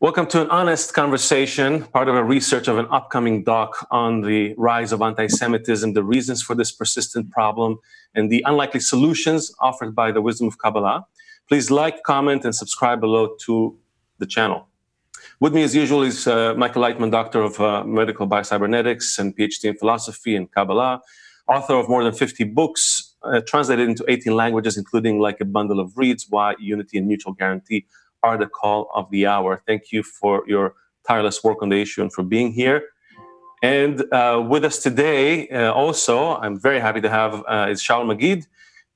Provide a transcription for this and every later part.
Welcome to an honest conversation, part of a research of an upcoming doc on the rise of anti-Semitism, the reasons for this persistent problem, and the unlikely solutions offered by the wisdom of Kabbalah. Please like, comment, and subscribe below to the channel. With me, as usual, is Michael Laitman, Doctor of Medical Biocybernetics and PhD in Philosophy and Kabbalah, author of more than 50 books, translated into 18 languages, including Like a Bundle of Reeds, Why Unity and Mutual Guarantee Are the Call of the Hour. Thank you for your tireless work on the issue and for being here. And with us today, also, I'm very happy to have is Shaul Magid,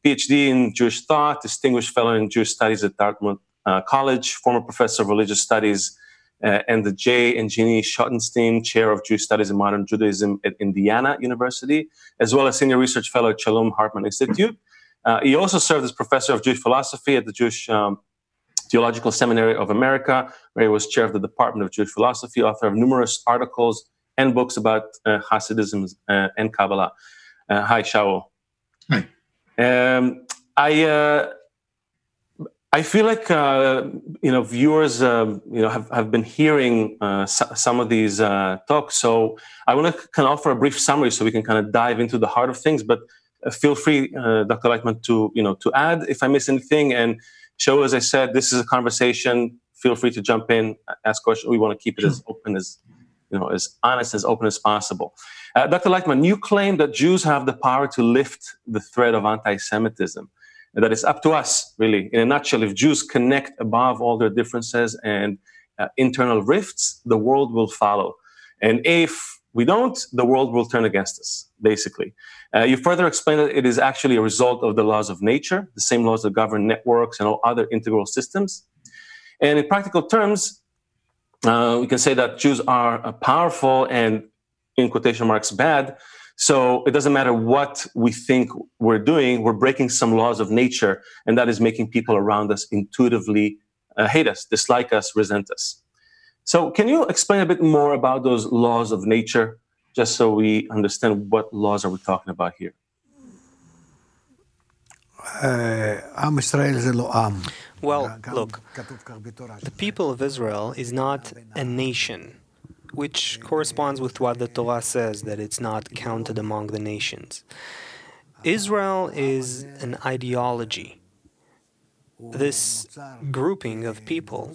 PhD in Jewish Thought, Distinguished Fellow in Jewish Studies at Dartmouth College, former Professor of Religious Studies and the J. and Jeannie Schottenstein Chair of Jewish Studies and Modern Judaism at Indiana University, as well as Senior Research Fellow at Shalom Hartman Institute. He also served as Professor of Jewish Philosophy at the Jewish Theological Seminary of America, where he was chair of the Department of Jewish Philosophy, author of numerous articles and books about Hasidism and Kabbalah. Hi, Shaul. Hi. I feel like viewers have been hearing some of these talks, so I want to kind of offer a brief summary so we can kind of dive into the heart of things. But feel free, Dr. Laitman, to add if I miss anything. And Shaul, as I said, this is a conversation. Feel free to jump in, ask questions. We want to keep it as open as as honest, as open as possible. Dr. Laitman, you claim that Jews have the power to lift the thread of anti-Semitism. That it's up to us, really. In a nutshell, if Jews connect above all their differences and internal rifts, the world will follow. And if we don't, the world will turn against us, basically. You further explain that it is actually a result of the laws of nature, the same laws that govern networks and all other integral systems. And in practical terms, we can say that Jews are powerful and, in quotation marks, bad. So it doesn't matter what we think we're doing, we're breaking some laws of nature, and that is making people around us intuitively hate us, dislike us, resent us. So can you explain a bit more about those laws of nature, just so we understand what laws are we talking about here? Well, look, the people of Israel is not a nation, which corresponds with what the Torah says, that it's not counted among the nations. Israel is an ideology. This grouping of people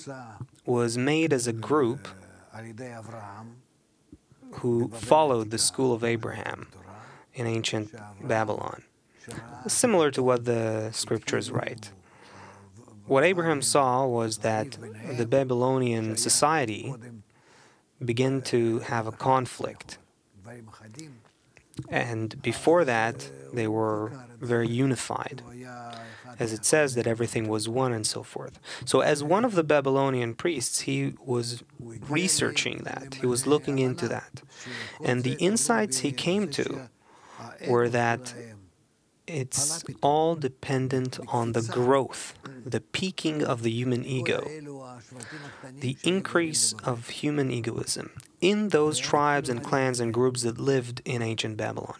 was made as a group who followed the school of Abraham in ancient Babylon, similar to what the scriptures write. What Abraham saw was that the Babylonian society began to have a conflict. And before that, they were very unified. As it says that everything was one and so forth. So as one of the Babylonian priests, he was researching that. He was looking into that. And the insights he came to were that it's all dependent on the growth, the peaking of the human ego, the increase of human egoism in those tribes and clans and groups that lived in ancient Babylon.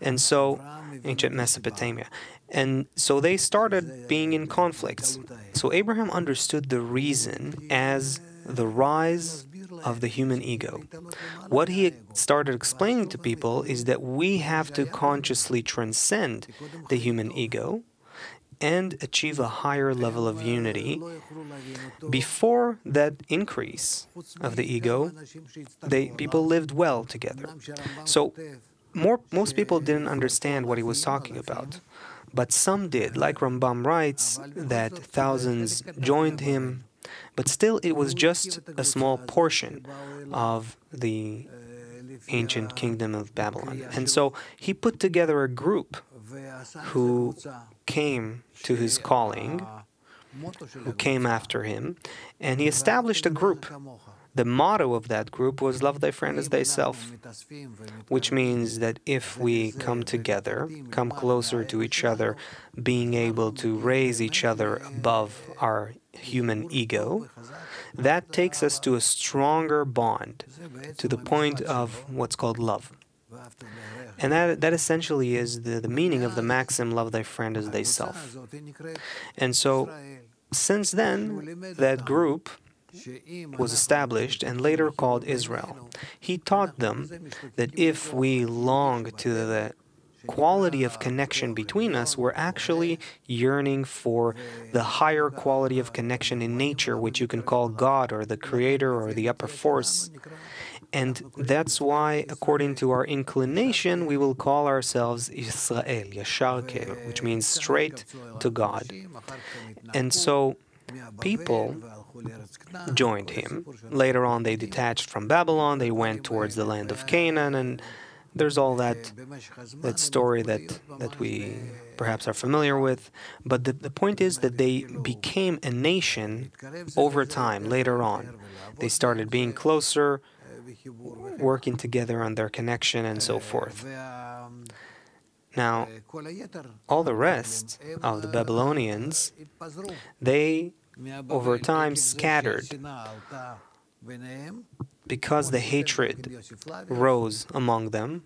And so, ancient Mesopotamia. And so they started being in conflicts. So Abraham understood the reason as the rise of the human ego. What he started explaining to people is that we have to consciously transcend the human ego and achieve a higher level of unity. Before that increase of the ego, people lived well together. So most people didn't understand what he was talking about. But some did. Like Rambam writes, that thousands joined him. But still, it was just a small portion of the ancient kingdom of Babylon. And so he put together a group who came to his calling, who came after him, and he established a group. The motto of that group was love thy friend as thyself, which means that if we come together, come closer to each other, being able to raise each other above our human ego, that takes us to a stronger bond, to the point of what's called love. And that essentially is the meaning of the maxim, love thy friend as thyself. And so, since then, that group was established and later called Israel. He taught them that if we long to the quality of connection between us, we're actually yearning for the higher quality of connection in nature, which you can call God or the Creator or the upper force. And that's why, according to our inclination, we will call ourselves Israel, Yashar Kel, which means straight to God. And so people joined him. Later on, they detached from Babylon, they went towards the land of Canaan, and there's all that story that we perhaps are familiar with. But the point is that they became a nation over time, later on. They started being closer, working together on their connection, and so forth. Now, all the rest of the Babylonians, they over time scattered because the hatred rose among them,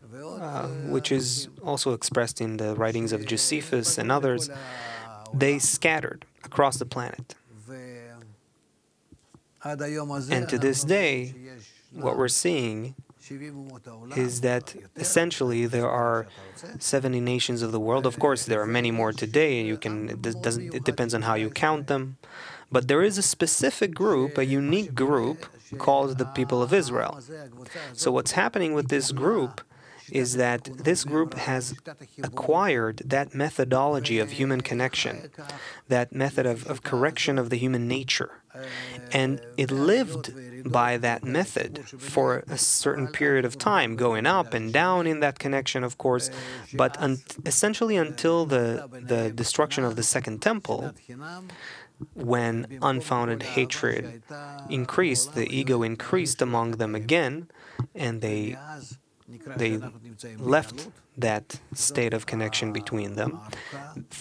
which is also expressed in the writings of Josephus and others. They scattered across the planet. And to this day, what we're seeing is that essentially there are 70 nations of the world. Of course, there are many more today. It depends on how you count them. But there is a specific group, a unique group, called the people of Israel. So what's happening with this group is that this group has acquired that methodology of human connection, that method of correction of the human nature. And it lived by that method for a certain period of time, going up and down in that connection, of course, but essentially until the destruction of the Second Temple, when unfounded hatred increased, the ego increased among them again, and they left that state of connection between them.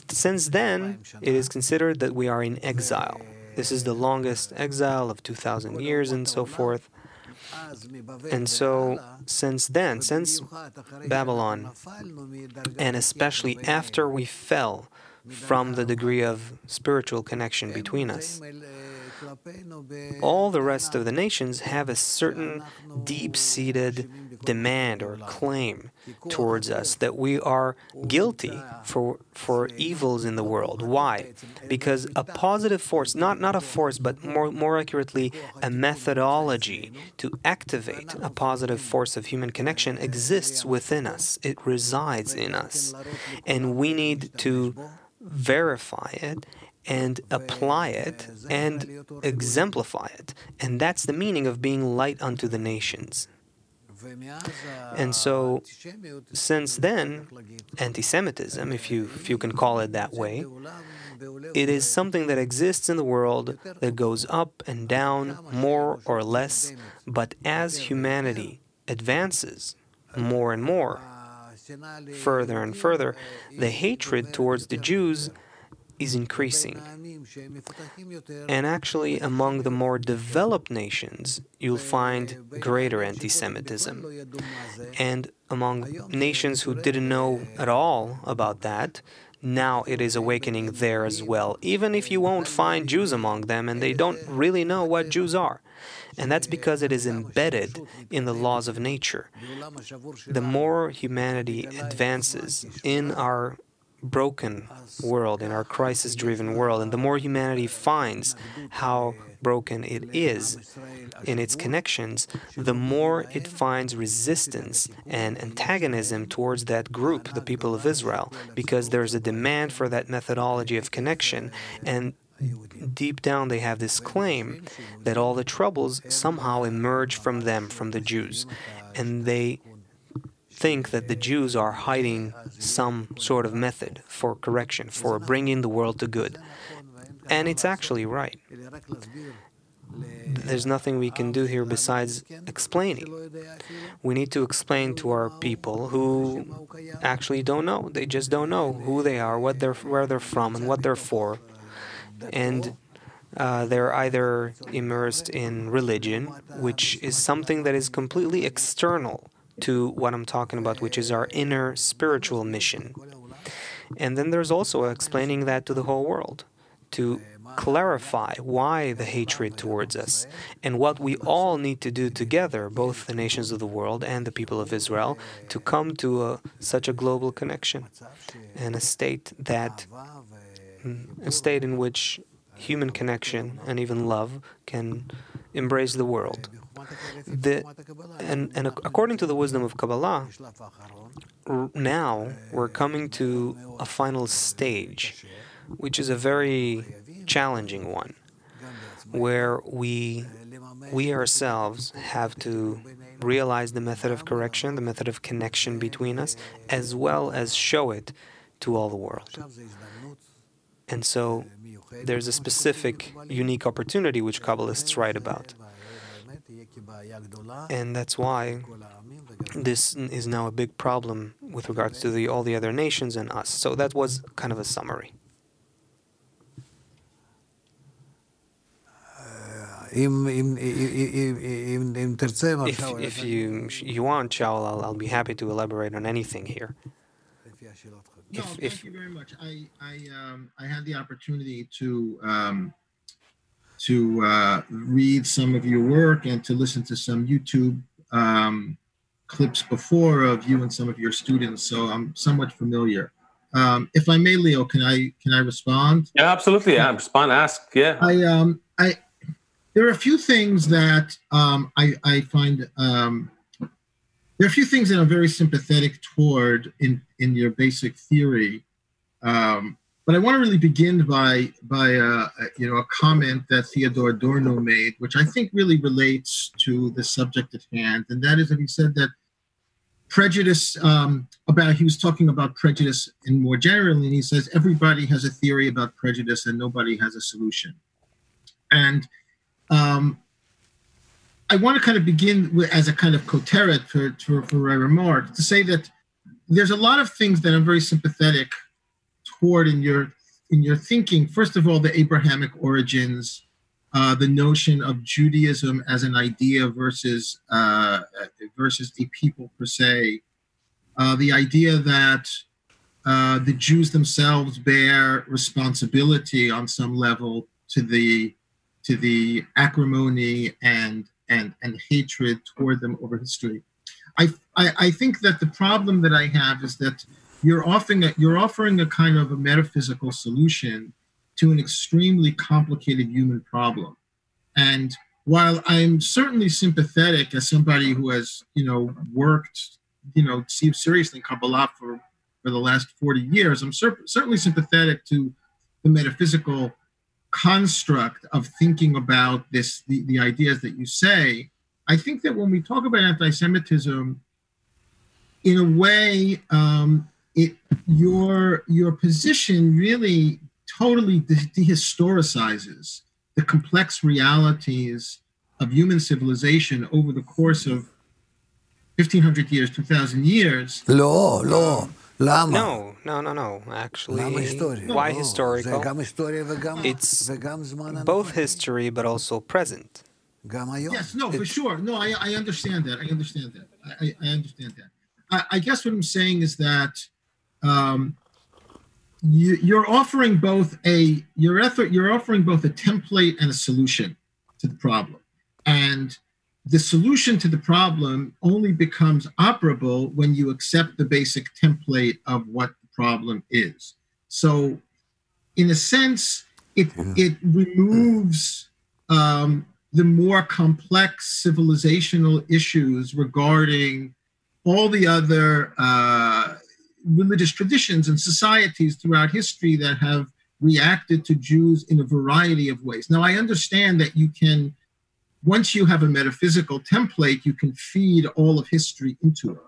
Since then, it is considered that we are in exile. This is the longest exile of 2,000 years and so forth. And so, since then, since Babylon, and especially after we fell from the degree of spiritual connection between us, all the rest of the nations have a certain deep-seated demand or claim towards us that we are guilty for evils in the world. Why? Because a positive force, not a force, but more accurately, a methodology to activate a positive force of human connection exists within us. It resides in us. And we need to verify it and apply it and exemplify it. And that's the meaning of being light unto the nations. And so, since then, anti-Semitism, if you can call it that way, it is something that exists in the world that goes up and down more or less, but as humanity advances more and more, further and further, the hatred towards the Jews is increasing. And actually, among the more developed nations, you'll find greater anti-Semitism. And among nations who didn't know at all about that, now it is awakening there as well, even if you won't find Jews among them and they don't really know what Jews are. And that's because it is embedded in the laws of nature. The more humanity advances in our broken world, in our crisis-driven world, and the more humanity finds how broken it is in its connections, the more it finds resistance and antagonism towards that group, the people of Israel, because there's a demand for that methodology of connection, and deep down they have this claim that all the troubles somehow emerge from them, from the Jews, and they think that the Jews are hiding some sort of method for correction, for bringing the world to good. And it's actually right. There's nothing we can do here besides explaining. We need to explain to our people who actually don't know. They just don't know who they are, where they're from, and what they're for. And they're either immersed in religion, which is something that is completely external to what I'm talking about, which is our inner spiritual mission. And then there's also explaining that to the whole world, to clarify why the hatred towards us and what we all need to do together, both the nations of the world and the people of Israel, to come to such a global connection and a state in which human connection and even love can embrace the world. And according to the wisdom of Kabbalah, now we're coming to a final stage, which is a very challenging one, where we ourselves have to realize the method of correction, the method of connection between us, as well as show it to all the world. And so there's a specific, unique opportunity which Kabbalists write about. And that's why this is now a big problem with regards to all the other nations and us. So that was kind of a summary. If you want, Shaul, I'll be happy to elaborate on anything here. No, thank you very much. I had the opportunity to read some of your work and to listen to some YouTube clips before of you and some of your students, so I'm somewhat familiar. If I may, Leo, can I respond? Yeah, absolutely. Yeah, respond, ask. Yeah. There are a few things that I find. There are a few things that I'm very sympathetic toward in your basic theory, but I want to really begin by a comment that Theodor Adorno made, which I think really relates to the subject at hand, and that is that he said that prejudice he was talking about prejudice in more generally, and he says everybody has a theory about prejudice and nobody has a solution. And I want to kind of begin as a kind of koteret for my remark to say that there's a lot of things that I'm very sympathetic toward in your thinking. First of all, the Abrahamic origins, the notion of Judaism as an idea versus a people per se, the idea that the Jews themselves bear responsibility on some level to the acrimony and hatred toward them over history. I think that the problem that I have is that you're offering a kind of a metaphysical solution to an extremely complicated human problem. And while I'm certainly sympathetic as somebody who has, worked, seriously in Kabbalah for the last 40 years, I'm certainly sympathetic to the metaphysical construct of thinking about the ideas that you say. I think that when we talk about anti-Semitism, in a way, your position really totally dehistoricizes the complex realities of human civilization over the course of 1,500 years, 2,000 years. No. Actually, why historical? It's both history, but also present. Yes, no, for sure. No, I understand that. I understand that. I guess what I'm saying is that you're offering both a template and a solution to the problem, and the solution to the problem only becomes operable when you accept the basic template of what the problem is. So, in a sense, it removes the more complex civilizational issues regarding all the other religious traditions and societies throughout history that have reacted to Jews in a variety of ways. Now, I understand that you can, once you have a metaphysical template, you can feed all of history into it.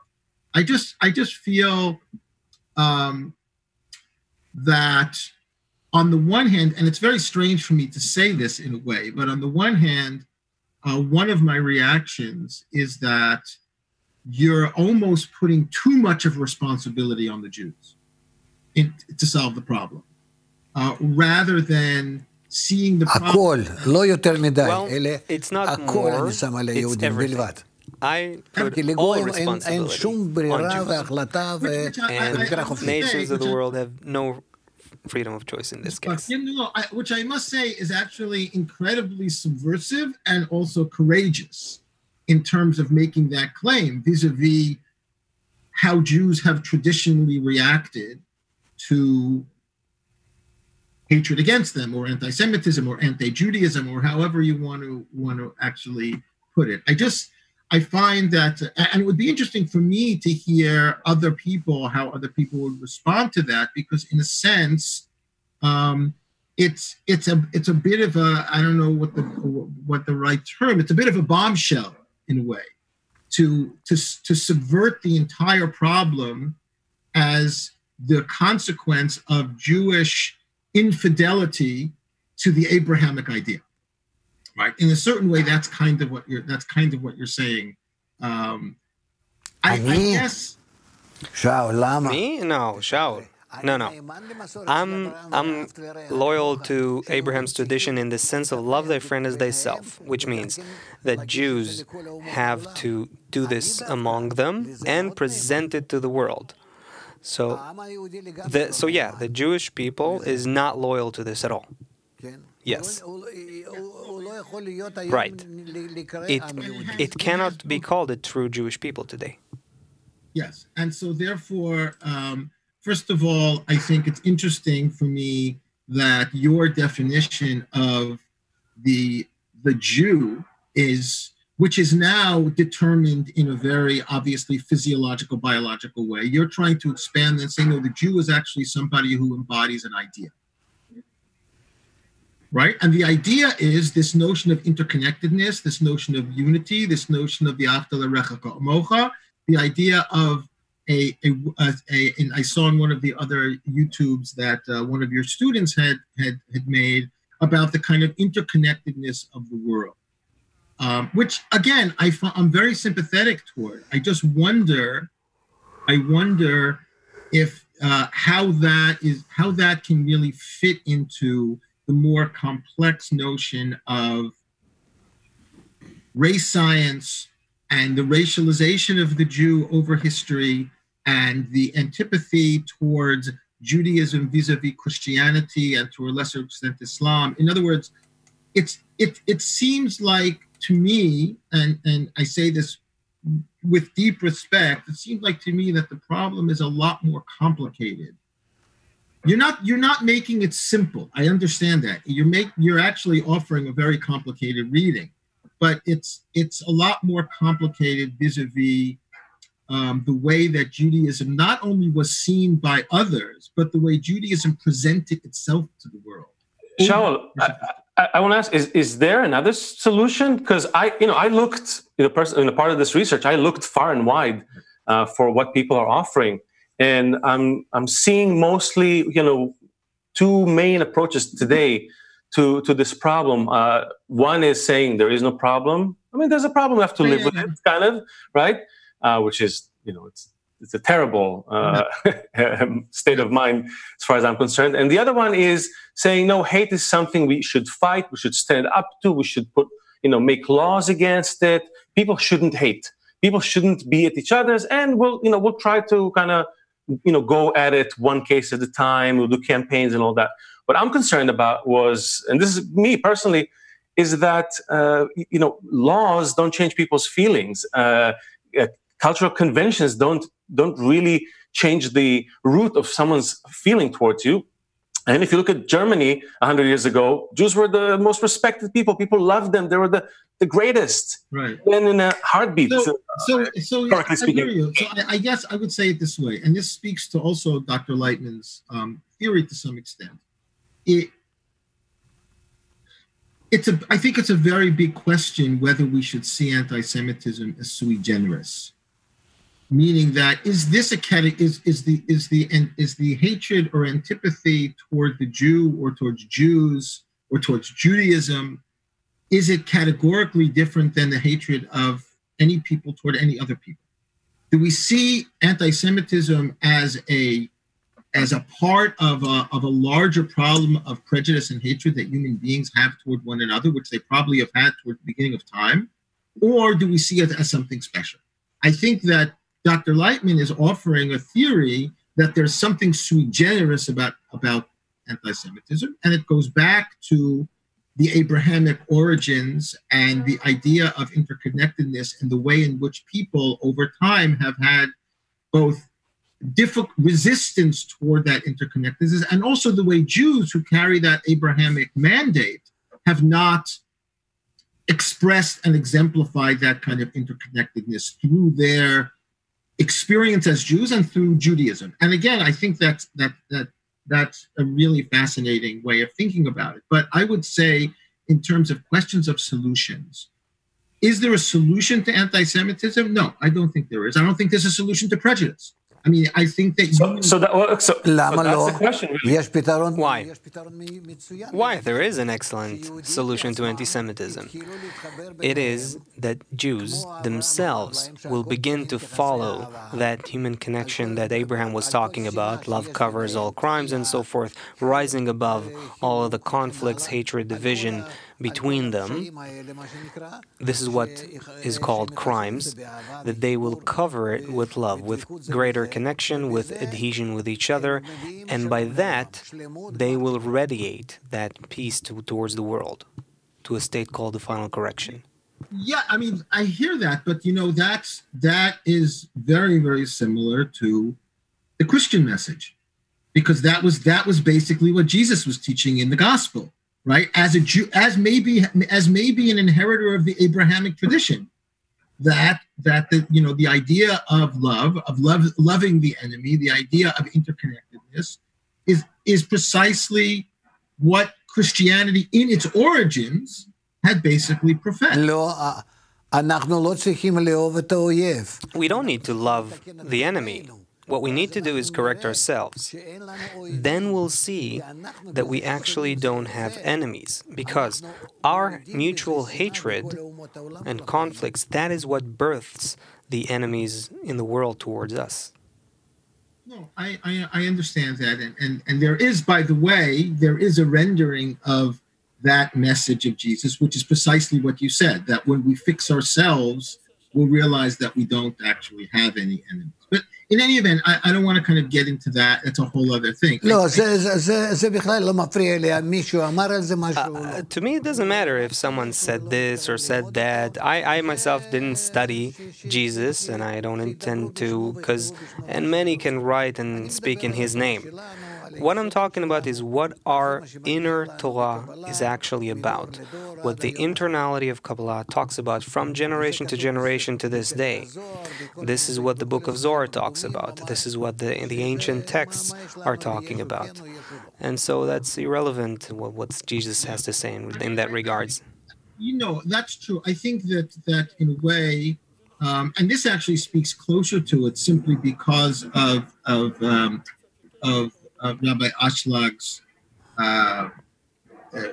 I just feel that on the one hand, and it's very strange for me to say this in a way, but on the one hand, one of my reactions is that you're almost putting too much of responsibility on the Jews to solve the problem, rather than seeing the problem. Well, it's not more, it's everything. I put all responsibility on Jews. And nations of the world have no freedom of choice in this case. Which I must say is actually incredibly subversive and also courageous in terms of making that claim vis-a-vis how Jews have traditionally reacted to hatred against them, or anti-Semitism, or anti-Judaism, or however you want to actually put it. I find that, and it would be interesting for me to hear how other people would respond to that, because in a sense, it's a bit of a, I don't know what the right term. It's a bit of a bombshell in a way, to subvert the entire problem as the consequence of Jewish infidelity to the Abrahamic idea. Right. In a certain way, that's kind of what you're saying. I guess. Shaul, me? No, Shaul. No. I'm loyal to Abraham's tradition in the sense of love thy friend as thyself, which means that Jews have to do this among them and present it to the world. So the Jewish people is not loyal to this at all. Yes. Right. It cannot be called a true Jewish people today. Yes. And so therefore, first of all, I think it's interesting for me that your definition of the Jew which is now determined in a very obviously physiological, biological way. You're trying to expand and say, no, the Jew is actually somebody who embodies an idea. Right? And the idea is this notion of interconnectedness, this notion of unity, this notion of the V'ahavta l'recha ka'amocha, the idea of and I saw in one of the other YouTubes that one of your students had made about the kind of interconnectedness of the world, which again I'm very sympathetic toward. I just wonder if how that can really fit into the more complex notion of race science and the racialization of the Jew over history and the antipathy towards Judaism vis-a-vis Christianity and to a lesser extent Islam. In other words, it seems like to me, and I say this with deep respect, it seems like to me that the problem is a lot more complicated. You're not making it simple. I understand that. You're actually offering a very complicated reading, but it's a lot more complicated vis-a-vis the way that Judaism not only was seen by others, but the way Judaism presented itself to the world. Shaul, I want to ask: is there another solution? Because I looked in a part of this research, I looked far and wide for what people are offering. And I'm seeing mostly, two main approaches today to this problem. One is saying there is no problem. I mean, there's a problem, we have to live with it, kind of, right? Which is, it's a terrible state of mind as far as I'm concerned. And the other one is saying, no, hate is something we should fight, we should stand up to, we should make laws against it. People shouldn't hate. People shouldn't be at each other's, and we'll try to kind of go at it one case at a time. We'll do campaigns and all that. What I'm concerned about was, and this is me personally, is that, laws don't change people's feelings. Cultural conventions don't really change the root of someone's feeling towards you. And if you look at Germany 100 years ago, Jews were the most respected people. People loved them. They were the greatest. Right. And in a heartbeat. So I hear you. So I guess I would say it this way, and this speaks to also Dr. Laitman's theory to some extent. I think it's a very big question whether we should see anti-Semitism as sui generis. Meaning that is the hatred or antipathy toward the Jew or towards Jews or towards Judaism, is it categorically different than the hatred of any people toward any other people? Do we see anti-Semitism as a part of a larger problem of prejudice and hatred that human beings have toward one another, which they probably have had toward the beginning of time, or do we see it as something special? I think that Dr. Laitman is offering a theory that there's something sui generis about anti-Semitism, and it goes back to the Abrahamic origins and the idea of interconnectedness and the way in which people over time have had both difficult resistance toward that interconnectedness, and also the way Jews who carry that Abrahamic mandate have not expressed and exemplified that kind of interconnectedness through their experience as Jews and through Judaism. And again, I think that's a really fascinating way of thinking about it. But I would say, in terms of questions of solutions, is there a solution to anti-Semitism? No, I don't think there is. I don't think there's a solution to prejudice. I mean, I think that... So that's the question, really. Why? Why? There is an excellent solution to anti-Semitism. It is that Jews themselves will begin to follow that human connection that Abraham was talking about, love covers all crimes and so forth, rising above all of the conflicts, hatred, division between them. This is what is called crimes, that they will cover it with love, with greater connection, with adhesion with each other, and by that they will radiate that peace towards the world, to a state called the final correction. Yeah, I mean, I hear that, but that is very, very similar to the Christian message, because that was basically what Jesus was teaching in the gospel. Right, as a Jew, as maybe an inheritor of the Abrahamic tradition, that the idea of loving the enemy, the idea of interconnectedness, is precisely what Christianity in its origins had basically professed. We don't need to love the enemy. What we need to do is correct ourselves. Then we'll see that we actually don't have enemies, because our mutual hatred and conflicts, that is what births the enemies in the world towards us. No, I understand that. And there is, by the way, there is a rendering of that message of Jesus, which is precisely what you said, that when we fix ourselves, we'll realize that we don't actually have any enemies. But in any event, I don't want to kind of get into that. It's a whole other thing. To me, it doesn't matter if someone said this or said that. I myself didn't study Jesus, and I don't intend to, and many can write and speak in his name. What I'm talking about is what our inner Torah is actually about, what the internality of Kabbalah talks about from generation to generation to this day. This is what the book of Zohar talks about. This is what the ancient texts are talking about. And so that's irrelevant what Jesus has to say in that regards. That's true. I think that in a way, and this actually speaks closer to it simply because of Rabbi Ashlag's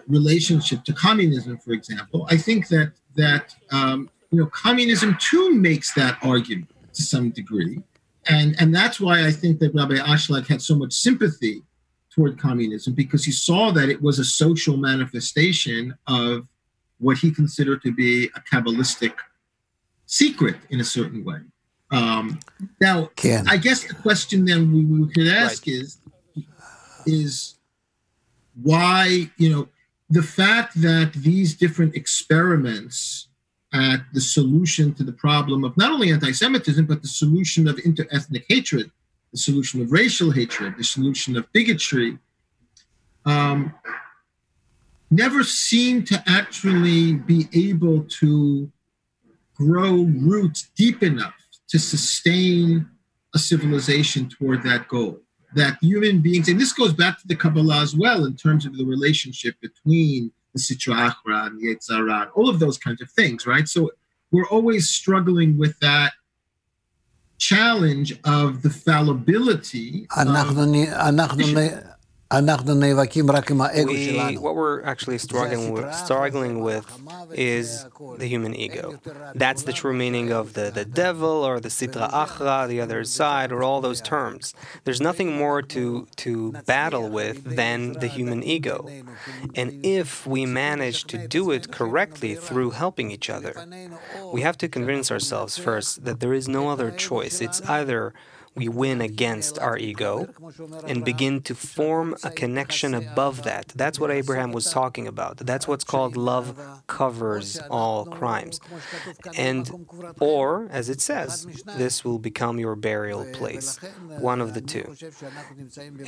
relationship to communism, for example. I think that communism too makes that argument to some degree, and that's why I think that Rabbi Ashlag had so much sympathy toward communism, because he saw that it was a social manifestation of what he considered to be a Kabbalistic secret in a certain way. Now, I guess the question then we could ask is why, the fact that these different experiments at the solution to the problem of not only anti-Semitism, but the solution of inter-ethnic hatred, the solution of racial hatred, the solution of bigotry, never seem to actually be able to grow roots deep enough to sustain a civilization toward that goal. That human beings, and this goes back to the Kabbalah as well, in terms of the relationship between the Sitra Achra and the Yetzer Hara, all of those kinds of things, right? So we're always struggling with that challenge of the fallibility. What we're actually struggling with is the human ego. That's the true meaning of the devil or the Sitra Achra, the other side, or all those terms. There's nothing more to battle with than the human ego. And if we manage to do it correctly through helping each other, we have to convince ourselves first that there is no other choice. It's either we win against our ego and begin to form a connection above that. That's what Abraham was talking about. That's what's called love covers all crimes. Or, as it says, this will become your burial place. One of the two.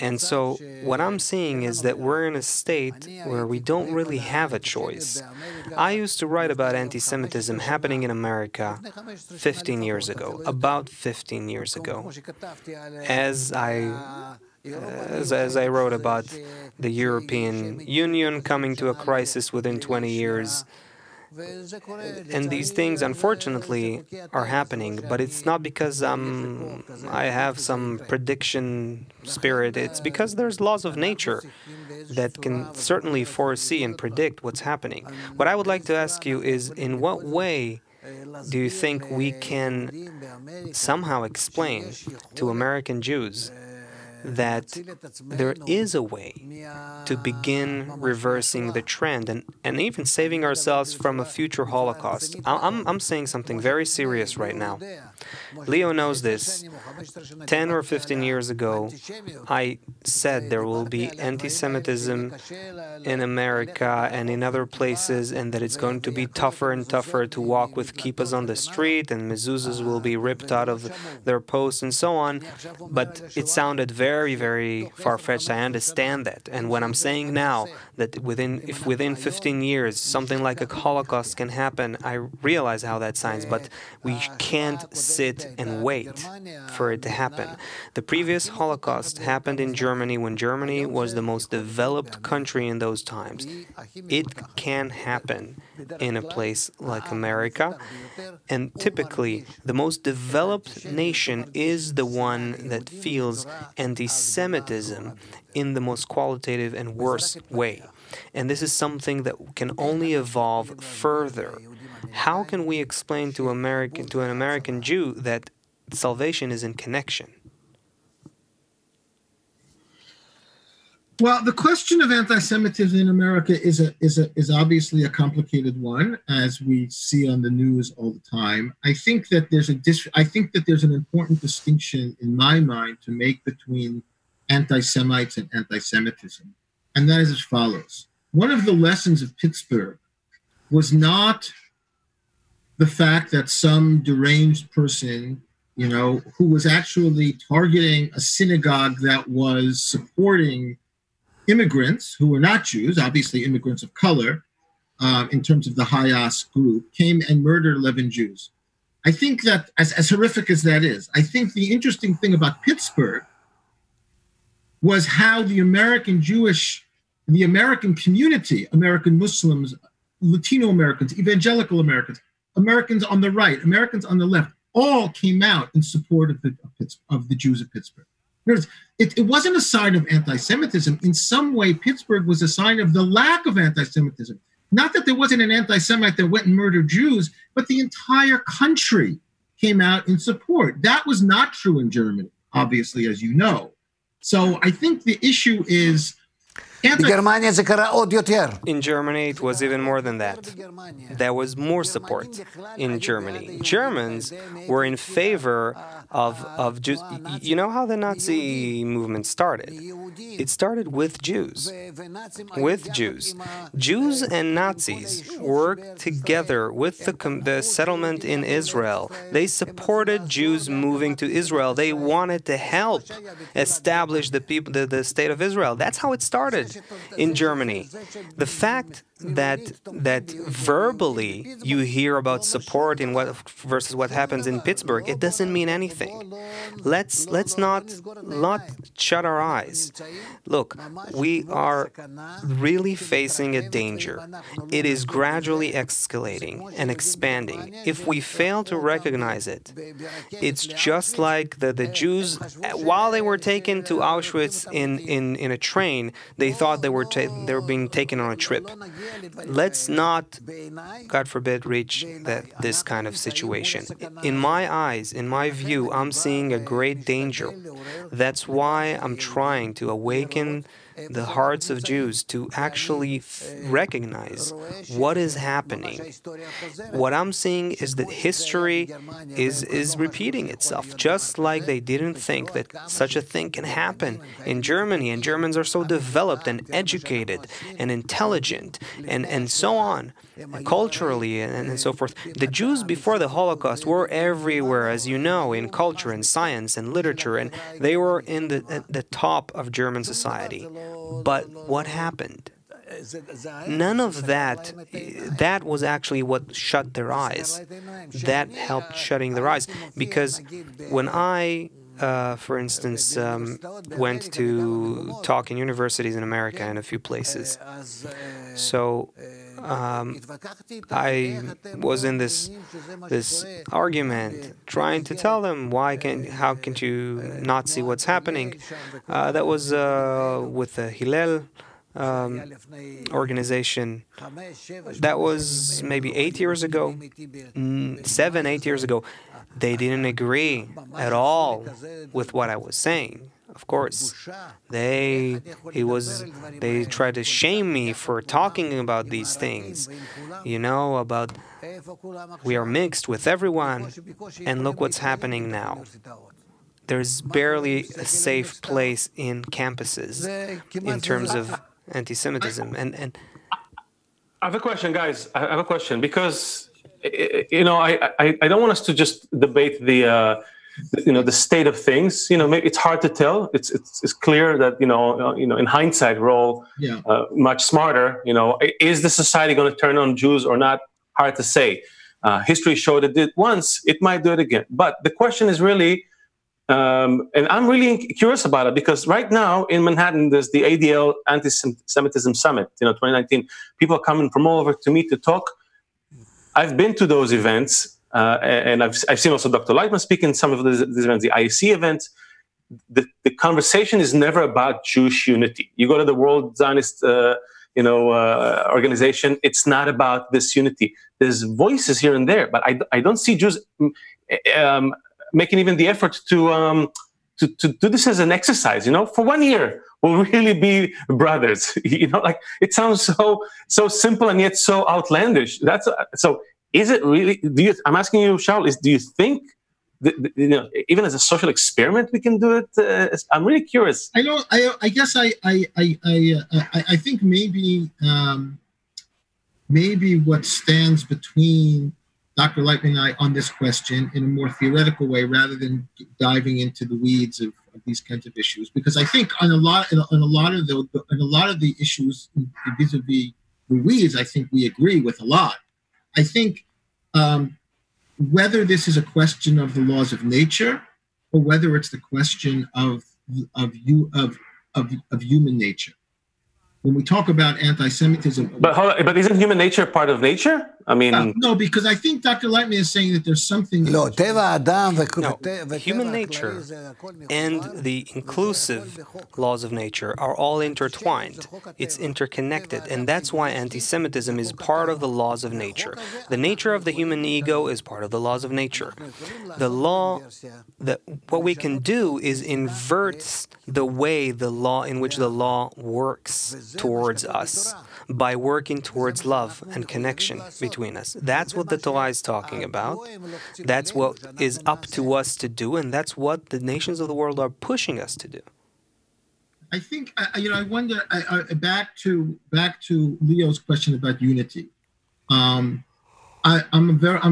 And so what I'm seeing is that we're in a state where we don't really have a choice. I used to write about anti-Semitism happening in America 15 years ago, about 15 years ago, as I wrote about the European Union coming to a crisis within 20 years. And these things, unfortunately, are happening, but it's not because I have some prediction spirit. It's because there's laws of nature that can certainly foresee and predict what's happening. What I would like to ask you is, in what way do you think we can somehow explain to American Jews that there is a way to begin reversing the trend and even saving ourselves from a future Holocaust? I'm saying something very serious right now. Leo knows this. 10 or 15 years ago, I said there will be anti-Semitism in America and in other places, and that it's going to be tougher and tougher to walk with kippahs on the street, and mezuzahs will be ripped out of their posts and so on. But it sounded very, very far-fetched. I understand that. And when I'm saying now that within 15 years something like a Holocaust can happen, I realize how that sounds, but we can't sit and wait for it to happen. The previous Holocaust happened in Germany when Germany was the most developed country in those times. It can happen in a place like America, and typically the most developed nation is the one that feels anti-Semitism in the most qualitative and worse way. And this is something that can only evolve further. How can we explain to an American Jew that salvation is in connection? Well, the question of anti-Semitism in America is obviously a complicated one, as we see on the news all the time. I think that there's an important distinction in my mind to make between anti-Semites and anti-Semitism, and that is as follows. One of the lessons of Pittsburgh was not the fact that some deranged person, who was actually targeting a synagogue that was supporting immigrants who were not Jews, obviously immigrants of color, in terms of the Hayas group, came and murdered 11 Jews. I think that, as horrific as that is, I think the interesting thing about Pittsburgh was how the American community, American Muslims, Latino Americans, evangelical Americans, Americans on the right, Americans on the left, all came out in support of the Jews of Pittsburgh. It wasn't a sign of anti-Semitism. In some way, Pittsburgh was a sign of the lack of anti-Semitism. Not that there wasn't an anti-Semite that went and murdered Jews, but the entire country came out in support. That was not true in Germany, obviously, as you know. So I think the issue is... In Germany, it was even more than that. There was more support in Germany. Germans were in favor of Jews. You know how the Nazi movement started? It started with Jews. With Jews. Jews and Nazis worked together with the settlement in Israel. They supported Jews moving to Israel. They wanted to help establish the state of Israel. That's how it started in Germany. The fact that verbally you hear about support in versus what happens in Pittsburgh, it doesn't mean anything. Let's not shut our eyes. Look, we are really facing a danger. It is gradually escalating and expanding. If we fail to recognize it, it's just like the Jews, while they were taken to Auschwitz in a train, they thought they were being taken on a trip. Let's not, God forbid, reach this kind of situation. In my eyes, in my view, I'm seeing a great danger. That's why I'm trying to awaken the hearts of Jews to actually recognize what is happening. What I'm seeing is that history is repeating itself, just like they didn't think that such a thing can happen in Germany, and Germans are so developed and educated and intelligent and so on, culturally and so forth. The Jews before the Holocaust were everywhere, as you know, in culture and science and literature, and they were in the top of German society. But what happened? None of that. That was actually what shut their eyes. That helped shutting their eyes. Because when I, for instance, went to talk in universities in America and a few places, so I was in this argument trying to tell them how can you not see what's happening. That was with the Hillel organization. That was maybe 8 years ago, 7, 8 years ago. They didn't agree at all with what I was saying. Of course, they tried to shame me for talking about these things, about we are mixed with everyone, and look what's happening now. There's barely a safe place in campuses in terms of anti-Semitism. And I have a question, guys. I have a question because I don't want us to just debate the state of things. Maybe it's hard to tell. It's clear that in hindsight we're all much smarter. Is the society going to turn on Jews or not? Hard to say. History showed it did once. It might do it again. But the question is really. And I'm really curious about it because right now in Manhattan, there's the ADL Anti-Semitism Summit, 2019. People are coming from all over to me to talk. I've been to those events, and I've seen also Dr. Laitman speak in some of these events, the IEC events. The conversation is never about Jewish unity. You go to the World Zionist organization, it's not about this unity. There's voices here and there, but I don't see Jews making even the effort to do this as an exercise. For 1 year, we'll really be brothers. It sounds so simple and yet so outlandish. So. Is it really? I'm asking you, Shaul. Do you think even as a social experiment we can do it? I'm really curious. I guess I think maybe what stands between Dr. Laitman and I on this question in a more theoretical way, rather than diving into the weeds of these kinds of issues, because I think on a lot of the issues vis-a-vis the weeds, I think we agree with a lot. I think whether this is a question of the laws of nature or whether it's the question of human nature. When we talk about anti-Semitism, but isn't human nature part of nature? I mean, no, because I think Dr. Laitman is saying that there's something. No, human nature and the inclusive laws of nature are all intertwined. It's interconnected, and that's why anti-Semitism is part of the laws of nature. The nature of the human ego is part of the laws of nature. The law, what we can do is invert the way in which the law works towards us by working towards love and connection between us. That's what the Torah is talking about. That's what is up to us to do, and that's what the nations of the world are pushing us to do. I think I wonder. Back to Leo's question about unity. I'm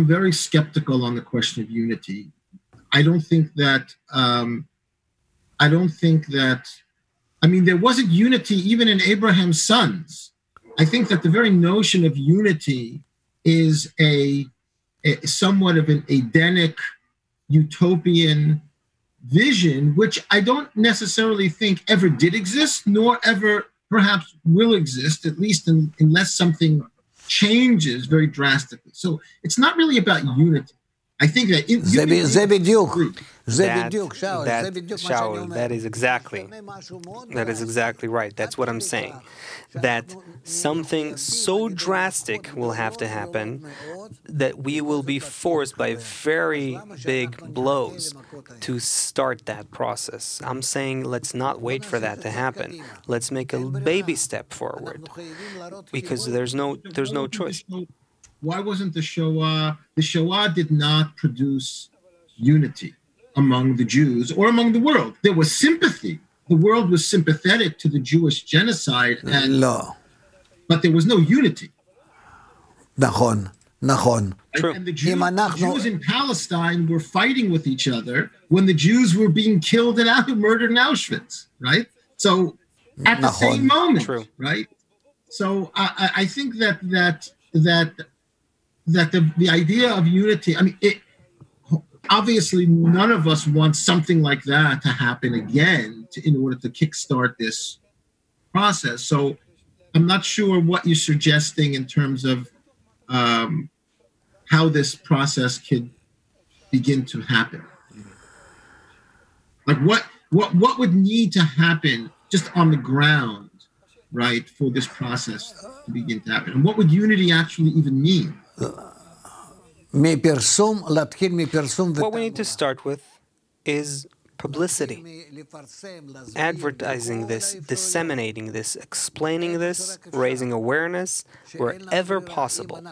very skeptical on the question of unity. I don't think that. There wasn't unity even in Abraham's sons. I think that the very notion of unity is a somewhat of an Edenic, utopian vision, which I don't necessarily think ever did exist, nor ever perhaps will exist, at least unless something changes very drastically. So it's not really about unity. I think that זה בדיוק. Shaul, that is exactly right. That's what I'm saying. That something so drastic will have to happen that we will be forced by very big blows to start that process. I'm saying let's not wait for that to happen. Let's make a baby step forward because there's no choice. Why wasn't the Shoah? The Shoah did not produce unity among the Jews or among the world. There was sympathy. The world was sympathetic to the Jewish genocide, but there was no unity. נכון. True. And the Jews in Palestine were fighting with each other when the Jews were being killed and murdered in Auschwitz, right? So at the same moment, True. right? So I think that the idea of unity, I mean, obviously none of us want something like that to happen again in order to kickstart this process. So I'm not sure what you're suggesting in terms of how this process could begin to happen. Like what would need to happen just on the ground, right, for this process to begin to happen? And what would unity actually even mean? What we need to start with is publicity, advertising this, disseminating this, explaining this, raising awareness wherever possible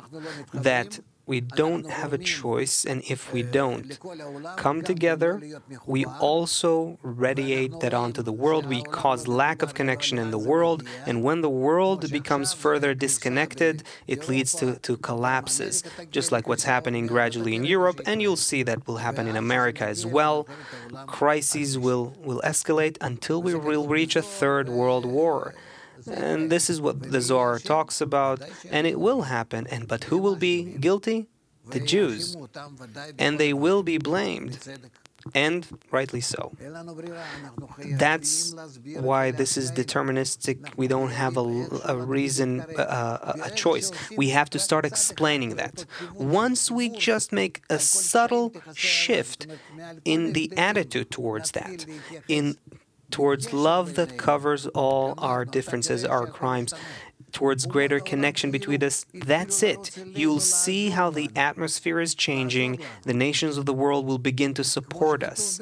that we don't have a choice, and if we don't come together, we also radiate that onto the world. We cause lack of connection in the world, and when the world becomes further disconnected, it leads to collapses, just like what's happening gradually in Europe, and you'll see that will happen in America as well. Crises will escalate until we will reach a third world war. And this is what the Zohar talks about, and it will happen. But who will be guilty? The Jews. And they will be blamed, and rightly so. That's why this is deterministic. We don't have a reason, a choice. We have to start explaining that. Once we just make a subtle shift in the attitude towards that, towards love that covers all our differences, our crimes, towards greater connection between us, that's it. You'll see how the atmosphere is changing. The nations of the world will begin to support us.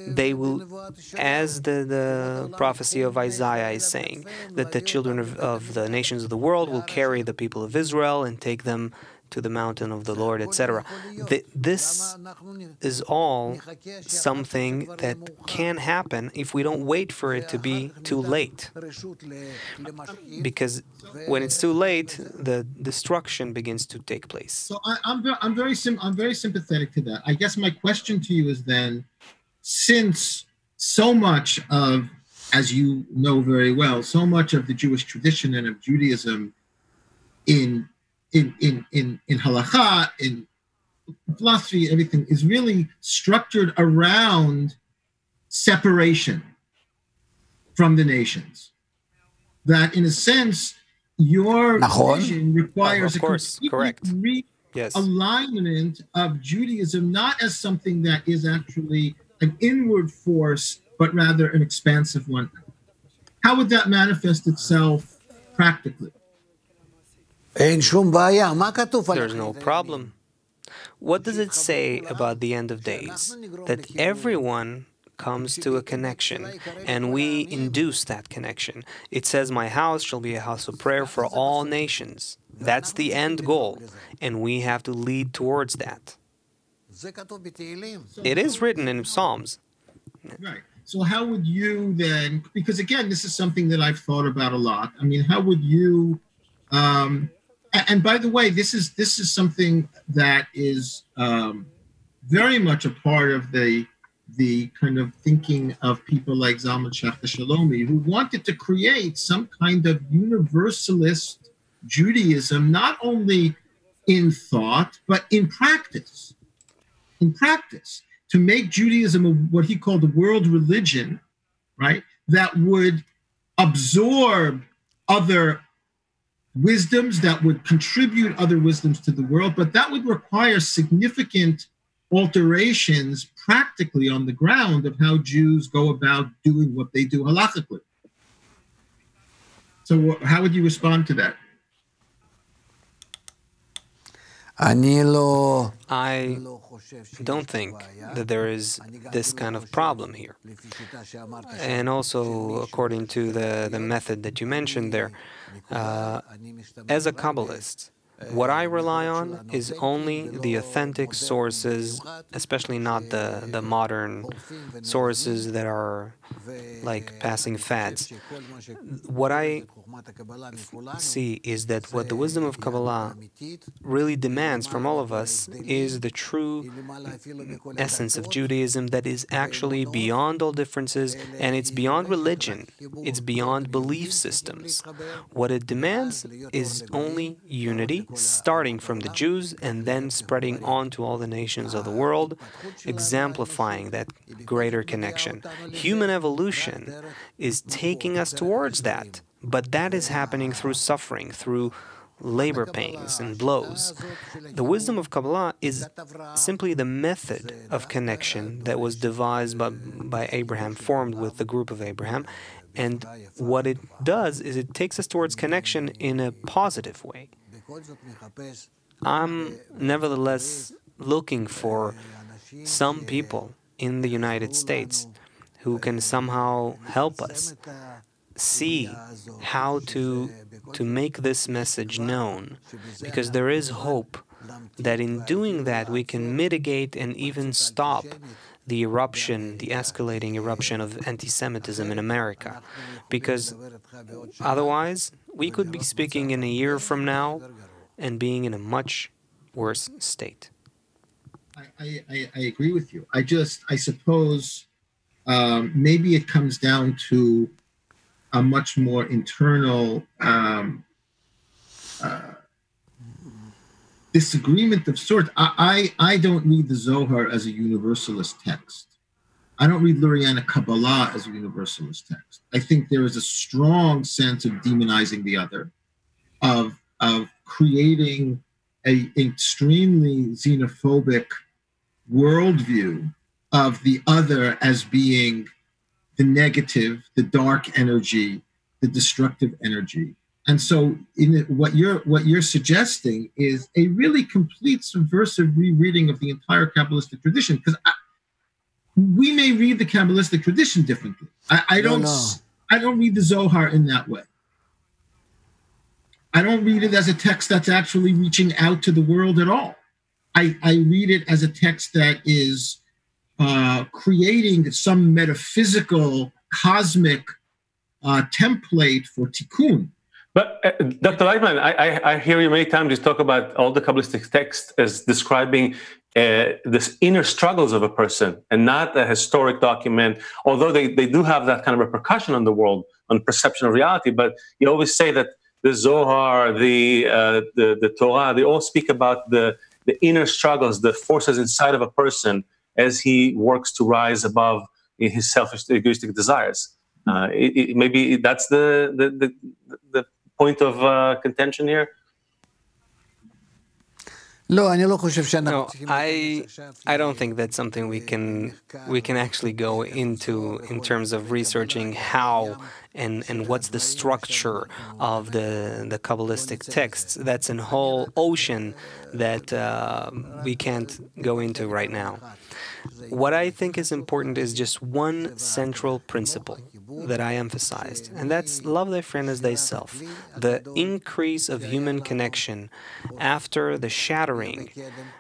They will, as the prophecy of Isaiah is saying, that the children of the nations of the world will carry the people of Israel and take them to the mountain of the Lord, etc. This is all something that can happen if we don't wait for it to be too late. Because when it's too late, the destruction begins to take place. So I'm very sympathetic to that. I guess my question to you is then, since so much of, as you know very well, so much of the Jewish tradition and of Judaism in halakha, in philosophy, everything is really structured around separation from the nations. That, in a sense, your vision requires a complete realignment of Judaism, not as something that is actually an inward force, but rather an expansive one. How would that manifest itself practically? There's no problem. What does it say about the end of days? That everyone comes to a connection, and we induce that connection. It says, "My house shall be a house of prayer for all nations." That's the end goal, and we have to lead towards that. It is written in Psalms. Right. So how would you then, because again, this is something that I've thought about a lot. I mean, how would you, and by the way, this is something that is very much a part of the kind of thinking of people like Zalman Schachter Shalomi, who wanted to create some kind of universalist Judaism, not only in thought, but in practice. To make Judaism what he called a world religion, right, that would absorb other wisdoms, that would contribute other wisdoms to the world, but that would require significant alterations practically on the ground of how Jews go about doing what they do halakhically. So how would you respond to that? I don't think that there is this kind of problem here. And also, according to the method that you mentioned there, as a Kabbalist, what I rely on is only the authentic sources, especially not the modern sources that are like passing fads. What I see is that what the wisdom of Kabbalah really demands from all of us is the true essence of Judaism that is actually beyond all differences, and it's beyond religion, it's beyond belief systems. What it demands is only unity, starting from the Jews and then spreading on to all the nations of the world, exemplifying that greater connection. Human evolution is taking us towards that, but that is happening through suffering, through labor pains and blows. The wisdom of Kabbalah is simply the method of connection that was devised by Abraham, formed with the group of Abraham, and what it does is it takes us towards connection in a positive way. I'm nevertheless looking for some people in the United States who can somehow help us see how to make this message known, because there is hope that in doing that we can mitigate and even stop the eruption, the escalating eruption of anti-Semitism in America, because otherwise we could be speaking in a year from now and being in a much worse state. I agree with you. I suppose maybe it comes down to a much more internal disagreement of sorts. I don't read the Zohar as a universalist text. I don't read Luriana Kabbalah as a universalist text. I think there is a strong sense of demonizing the other, of creating an extremely xenophobic worldview of the other as being the negative, the dark energy, the destructive energy. And so what you're suggesting is a really complete subversive rereading of the entire Kabbalistic tradition, because we may read the Kabbalistic tradition differently. I don't read the Zohar in that way. I don't read it as a text that's actually reaching out to the world at all. I read it as a text that is creating some metaphysical, cosmic template for tikkun. But Dr. Laitman, I hear you many times you talk about all the Kabbalistic text as describing this inner struggles of a person and not a historic document, although they do have that kind of repercussion on the world, on perception of reality. But you always say that the Zohar, the Torah, they all speak about the inner struggles, the forces inside of a person as he works to rise above his selfish, egoistic desires. Maybe that's the point of contention here. No, I don't think that's something we can actually go into in terms of researching how and what's the structure of the Kabbalistic texts. That's a whole ocean that we can't go into right now. What I think is important is just one central principle that I emphasized, and that's love thy friend as thyself. The increase of human connection after the shattering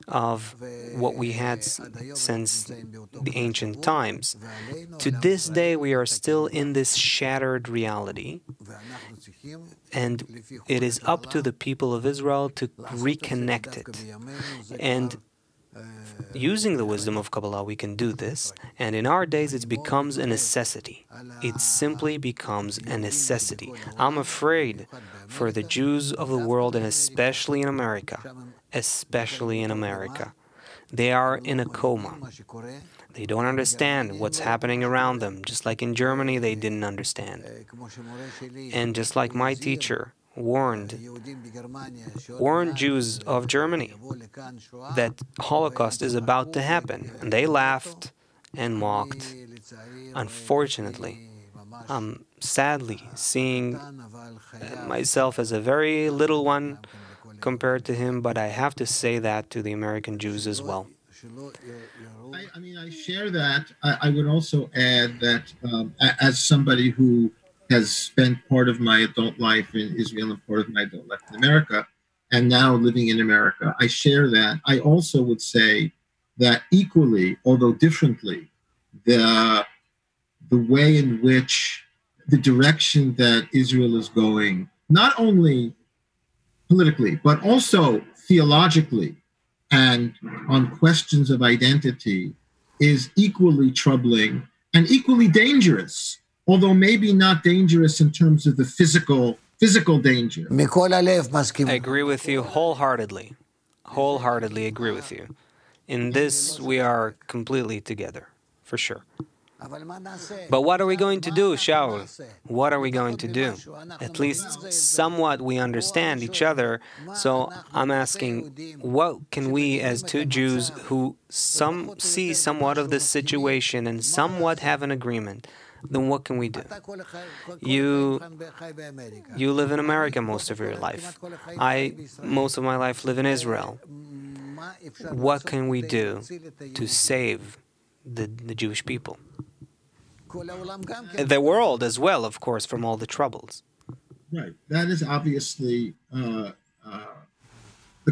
of what we had since the ancient times. To this day, we are still in this shattered reality, and it is up to the people of Israel to reconnect it. And using the wisdom of Kabbalah, we can do this, and in our days it becomes a necessity. It simply becomes a necessity. I'm afraid for the Jews of the world, and especially in America. They are in a coma. They don't understand what's happening around them, just like in Germany they didn't understand. And just like my teacher warned Jews of Germany that Holocaust is about to happen. And they laughed and mocked. Unfortunately, I'm sadly seeing myself as a very little one compared to him, but I have to say that to the American Jews as well. I mean, I share that. I would also add that as somebody who has spent part of my adult life in Israel and part of my adult life in America, and now living in America, I share that. I also would say that equally, although differently, the way in which the direction that Israel is going, not only politically, but also theologically, and on questions of identity, is equally troubling and equally dangerous, although maybe not dangerous in terms of the physical danger. I agree with you wholeheartedly. Wholeheartedly agree with you. In this, we are completely together, for sure. But what are we going to do, Shaul? What are we going to do? At least somewhat we understand each other. So I'm asking, what can we as two Jews who see somewhat of this situation and somewhat have an agreement, then what can we do? You live in America most of your life. Most of my life, live in Israel. What can we do to save the Jewish people? The world as well, of course, from all the troubles. Right. That is obviously the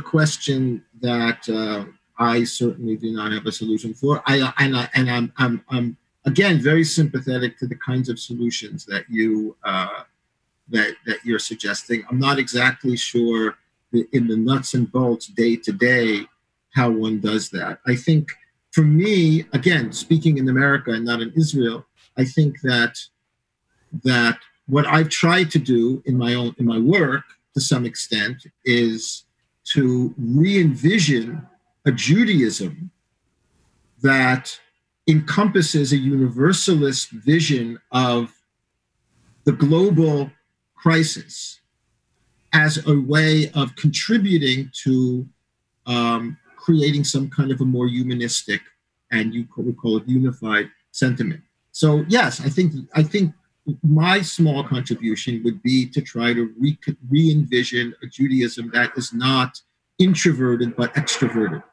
question that I certainly do not have a solution for. I'm again very sympathetic to the kinds of solutions that you're suggesting. I'm not exactly sure in the nuts and bolts day to day how one does that. I think for me, again, speaking in America and not in Israel, I think that what I've tried to do in my work to some extent is to re-envision a Judaism that encompasses a universalist vision of the global crisis as a way of contributing to creating some kind of a more humanistic and we call it unified sentiment. So yes, I think my small contribution would be to try to re-envision a Judaism that is not introverted but extroverted.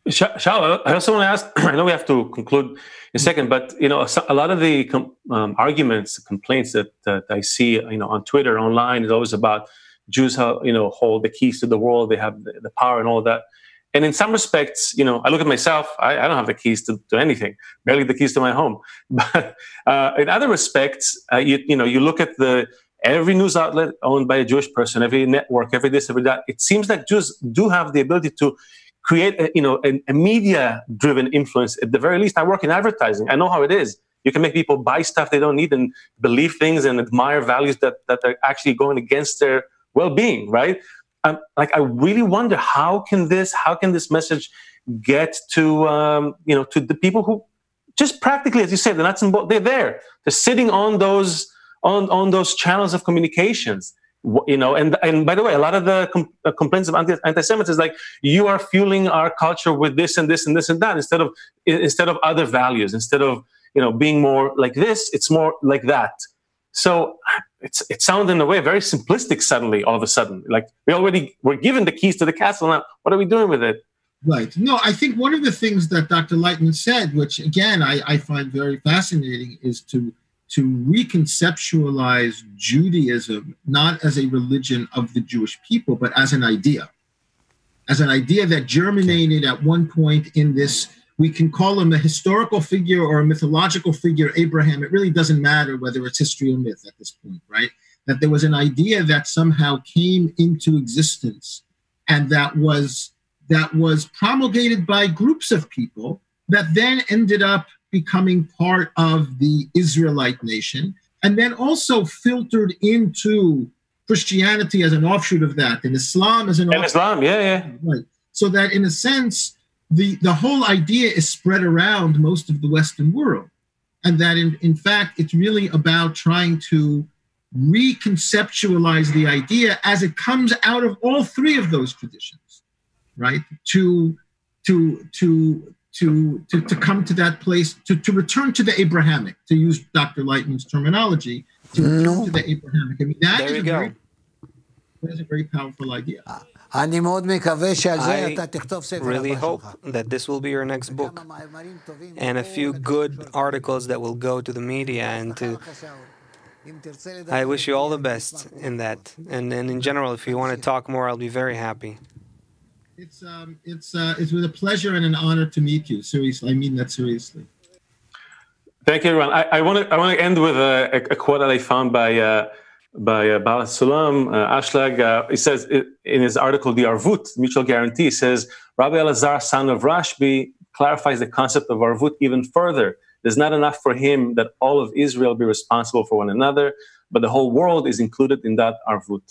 Shaul, I also want to ask, I know we have to conclude in a second, but a lot of the arguments, complaints that I see on Twitter, online, is always about Jews hold the keys to the world, they have the power and all that. And in some respects, I look at myself, I don't have the keys to anything, barely the keys to my home. But in other respects, you look at every news outlet owned by a Jewish person, every network, every this, every that. It seems like Jews do have the ability to create a media-driven influence. At the very least, I work in advertising. I know how it is. You can make people buy stuff they don't need and believe things and admire values that are actually going against their well-being, right? I really wonder how can this message get to to the people who just practically, as you say, they're there. They're sitting on those channels of communications. And by the way, a lot of the complaints of anti-Semitism is like, you are fueling our culture with this and this and this and that instead of other values. Instead of being more like this, it's more like that. So it sounds in a way very simplistic suddenly, all of a sudden. Like we're given the keys to the castle now. What are we doing with it? Right. No, I think one of the things that Dr. Laitman said, which again I find very fascinating, is to reconceptualize Judaism not as a religion of the Jewish people, but as an idea that germinated at one point in this. We can call him a historical figure or a mythological figure, Abraham. It really doesn't matter whether it's history or myth at this point, right? That there was an idea that somehow came into existence and that was promulgated by groups of people that then ended up becoming part of the Israelite nation and then also filtered into Christianity as an offshoot of that and Islam as an offshoot. Islam, yeah. Right. So that in a sense, the whole idea is spread around most of the Western world. And that in fact, it's really about trying to reconceptualize the idea as it comes out of all three of those traditions, right? To come to that place, to return to the Abrahamic, to use Dr. Lightman's terminology, to return to the Abrahamic. I mean, that is a very powerful idea. I really hope that this will be your next book, and a few good articles that will go to the media, and I wish you all the best in that. And in general, if you want to talk more, I'll be very happy. It's with a pleasure and an honor to meet you. Seriously, I mean that seriously. Thank you, everyone. I want to end with a quote that I found by Baal Sulam Ashlag. He says in his article, The Arvut, Mutual Guarantee, he says, Rabbi Elazar, son of Rashbi, clarifies the concept of Arvut even further. There's not enough for him that all of Israel be responsible for one another, but the whole world is included in that Arvut.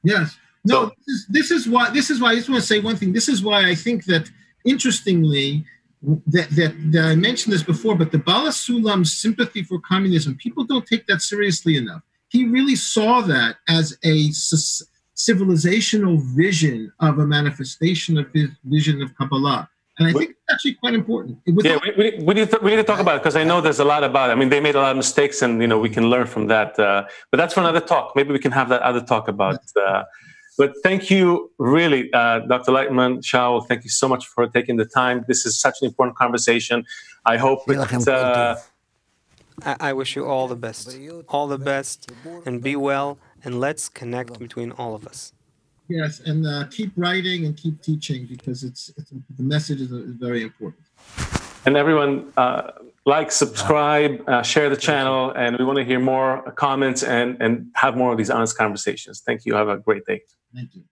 Yes. No, this is why I just want to say one thing. This is why I think that, interestingly, that I mentioned this before, but the Baal Sulam's sympathy for communism, people don't take that seriously enough. He really saw that as a civilizational vision of a manifestation of his vision of Kabbalah. And I think it's actually quite important. We need to talk about it, because I know there's a lot about it. I mean, they made a lot of mistakes, and we can learn from that. But that's for another talk. Maybe we can have that other talk about. But thank you, really, Dr. Laitman, Shaul. Thank you so much for taking the time. This is such an important conversation. I hope I wish you all the best. All the best, and be well, and let's connect between all of us. Yes, and keep writing and keep teaching, because the message is very important. And everyone, like, subscribe, share the channel, and we want to hear more comments and have more of these honest conversations. Thank you. Have a great day. Thank you.